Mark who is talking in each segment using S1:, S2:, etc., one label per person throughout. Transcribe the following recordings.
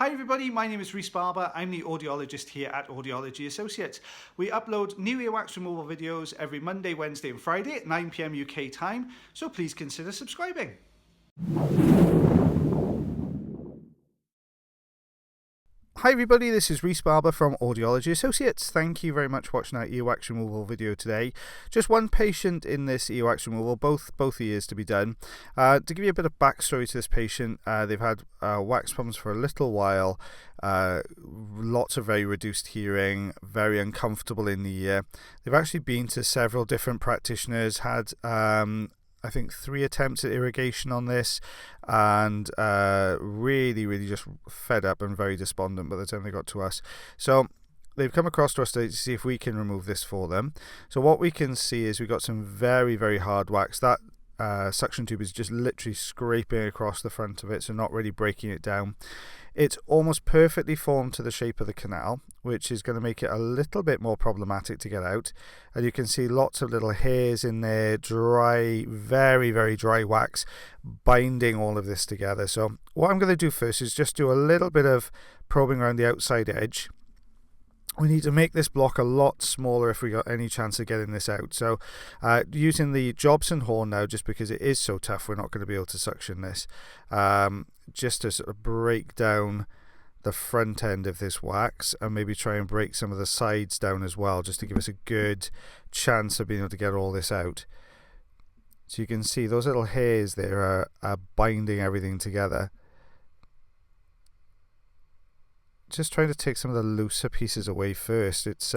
S1: Hi everybody, my name is Rhys Barber. I'm the audiologist here at Audiology Associates. We upload new earwax removal videos every Monday, Wednesday and Friday at 9 PM UK time, so please consider subscribing. Hi everybody, this is Rhys Barber from Audiology Associates. Thank you very much for watching our earwax removal video today. Just one patient in this earwax removal, both ears to be done. To give you a bit of backstory to this patient, they've had wax problems for a little while, lots of very reduced hearing, very uncomfortable in the ear. They've actually been to several different practitioners, had I think 3 attempts at irrigation on this, and really just fed up and very despondent by the time they got to us. So they've come across to us to see if we can remove this for them. So what we can see is we've got some very hard wax. That suction tube is just literally scraping across the front of it, so not really breaking it down. It's almost perfectly formed to the shape of the canal, which is going to make it a little bit more problematic to get out. And you can see lots of little hairs in there, dry, very dry wax binding all of this together. So what I'm going to do first is just do a little bit of probing around the outside edge. We need to make this block a lot smaller if we got any chance of getting this out. So using the Jobson horn now, just because it is so tough, we're not going to be able to suction this. Just to sort of break down the front end of this wax and maybe try and break some of the sides down as well, just to give us a good chance of being able to get all this out. So you can see those little hairs there are binding everything together. Just trying to take some of the looser pieces away first. It's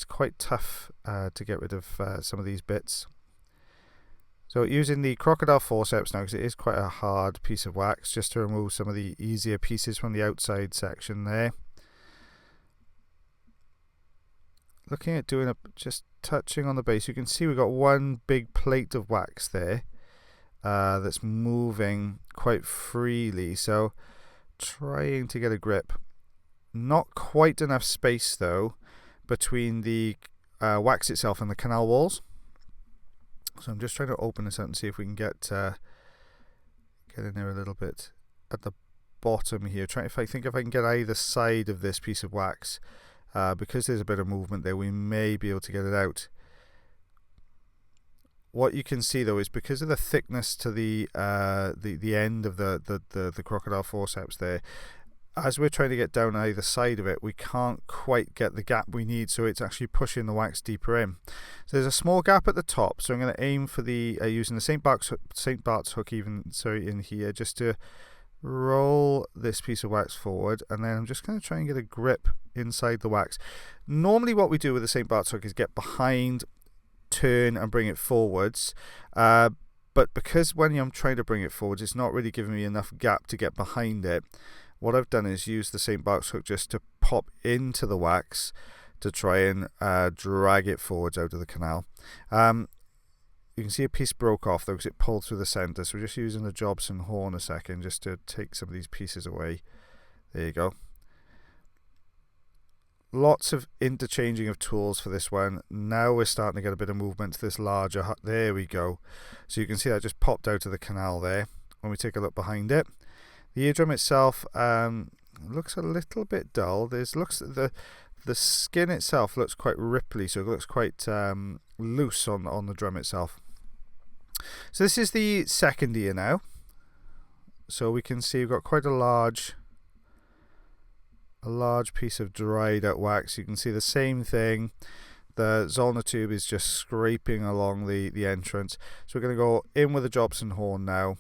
S1: quite tough to get rid of some of these bits. So using the crocodile forceps now, because it is quite a hard piece of wax, just to remove some of the easier pieces from the outside section there. Looking at doing just touching on the base, you can see we've got one big plate of wax there that's moving quite freely. So trying to get a grip. Not quite enough space though between the wax itself and the canal walls. So I'm just trying to open this up and see if we can get in there a little bit at the bottom here. If I can get either side of this piece of wax, because there's a bit of movement there, we may be able to get it out. What you can see though is because of the thickness to the end of the crocodile forceps there, as we're trying to get down either side of it, we can't quite get the gap we need, so it's actually pushing the wax deeper in. So there's a small gap at the top, so I'm going to aim for the using the St. Bart's hook in here, just to roll this piece of wax forward, and then I'm just going to try and get a grip inside the wax. Normally what we do with the St. Bart's hook is get behind, turn and bring it forwards, but because when I'm trying to bring it forwards, it's not really giving me enough gap to get behind it. What I've done is use the St. Bart's hook just to pop into the wax to try and drag it forwards out of the canal. You can see a piece broke off though because it pulled through the centre, so we're just using the Jobson horn a second just to take some of these pieces away. There you go. Lots of interchanging of tools for this one. Now we're starting to get a bit of movement to this larger there we go. So you can see that just popped out of the canal there. When we take a look behind it, the eardrum itself looks a little bit dull. The skin itself looks quite ripply, so it looks quite loose on the drum itself. So this is the second ear now. So we can see we've got quite a large piece of dried out wax. You can see the same thing. The Zollner tube is just scraping along the entrance. So we're going to go in with the Jobson horn now.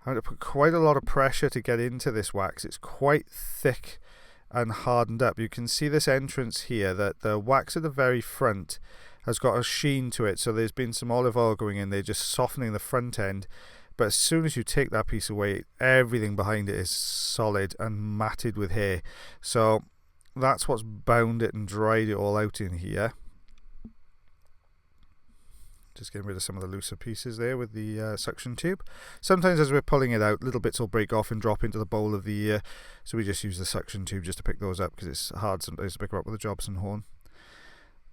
S1: I'm going to put quite a lot of pressure to get into this wax. It's quite thick and hardened up. You can see this entrance here, that the wax at the very front has got a sheen to it, so there's been some olive oil going in there just softening the front end. But as soon as you take that piece away, everything behind it is solid and matted with hair. So that's what's bound it and dried it all out in here. Just getting rid of some of the looser pieces there with the suction tube. Sometimes as we're pulling it out, little bits will break off and drop into the bowl of the ear, so we just use the suction tube just to pick those up, because it's hard sometimes to pick them up with a Jobson horn.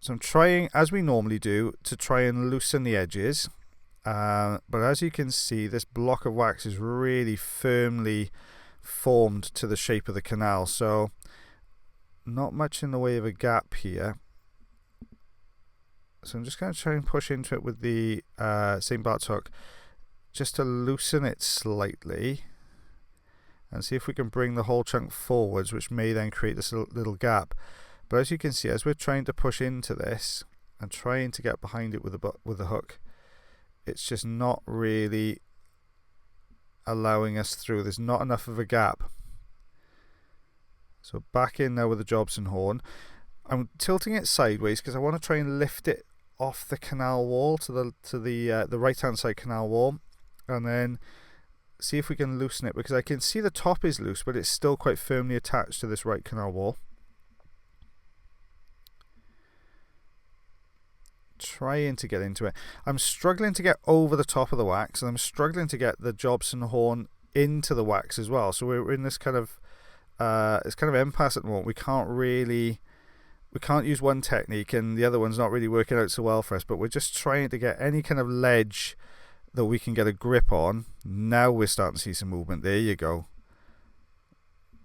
S1: So I'm trying, as we normally do, to try and loosen the edges. But as you can see, this block of wax is really firmly formed to the shape of the canal, so not much in the way of a gap here. So I'm just going to try and push into it with the St. Bart's hook just to loosen it slightly and see if we can bring the whole chunk forwards, which may then create this little gap. But as you can see, as we're trying to push into this and trying to get behind it with the hook, it's just not really allowing us through. There's not enough of a gap. So back in now with the Jobson horn. I'm tilting it sideways because I want to try and lift it off the canal wall to the right hand side canal wall, and then see if we can loosen it, because I can see the top is loose but it's still quite firmly attached to this right canal wall. Trying to get into it. I'm struggling to get over the top of the wax, and I'm struggling to get the Jobson horn into the wax as well. So we're in this kind of impasse at the moment. We can't use one technique and the other one's not really working out so well for us, but we're just trying to get any kind of ledge that we can get a grip on. Now we're starting to see some movement. There you go.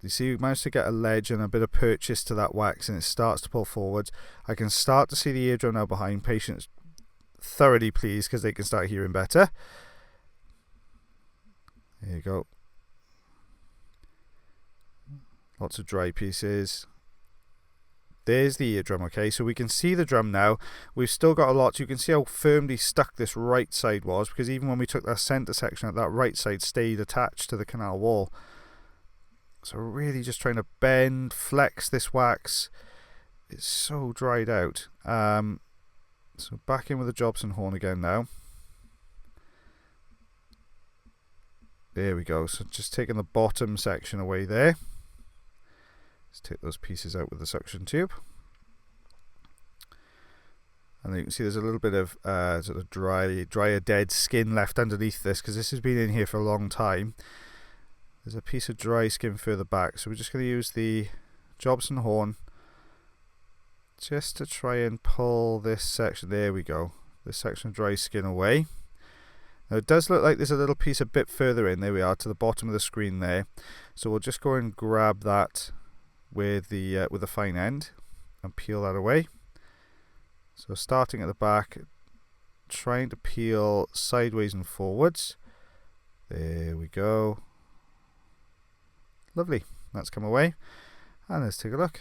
S1: You see, we managed to get a ledge and a bit of purchase to that wax, and it starts to pull forwards. I can start to see the eardrum now behind. Patients thoroughly pleased because they can start hearing better. There you go. Lots of dry pieces. There's the eardrum, okay, so we can see the drum now. We've still got a lot. You can see how firmly stuck this right side was, because even when we took that centre section out, that right side stayed attached to the canal wall. So we're really just trying to bend, flex this wax. It's so dried out. So back in with the Jobson horn again now. There we go. So just taking the bottom section away there. Let's take those pieces out with the suction tube. And then you can see there's a little bit of sort of drier dead skin left underneath this, because this has been in here for a long time. There's a piece of dry skin further back, so we're just going to use the Jobson horn just to try and pull this section, there we go, this section of dry skin away. Now it does look like there's a little piece a bit further in, there we are, to the bottom of the screen there. So we'll just go and grab that with the fine end and peel that away. So starting at the back, trying to peel sideways and forwards. There we go. Lovely, that's come away. And let's take a look.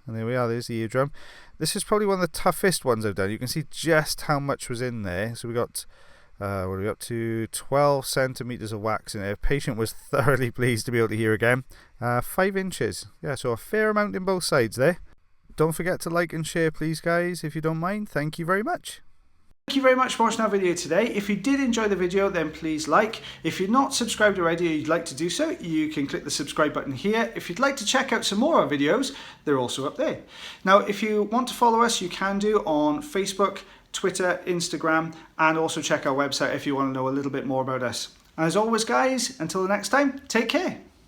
S1: And there we are, there's the eardrum. This is probably one of the toughest ones I've done. You can see just how much was in there. So we got, what are we up to? 12 centimeters of wax in there. Patient was thoroughly pleased to be able to hear again. 5 inches. Yeah, so a fair amount in both sides there. Don't forget to like and share, please, guys, if you don't mind. Thank you very much.
S2: Thank you very much for watching our video today. If you did enjoy the video, then please like. If you're not subscribed already or you'd like to do so, you can click the subscribe button here. If you'd like to check out some more of our videos, they're also up there. Now, if you want to follow us, you can do on Facebook, Twitter, Instagram, and also check our website if you want to know a little bit more about us. As always, guys, until the next time, take care.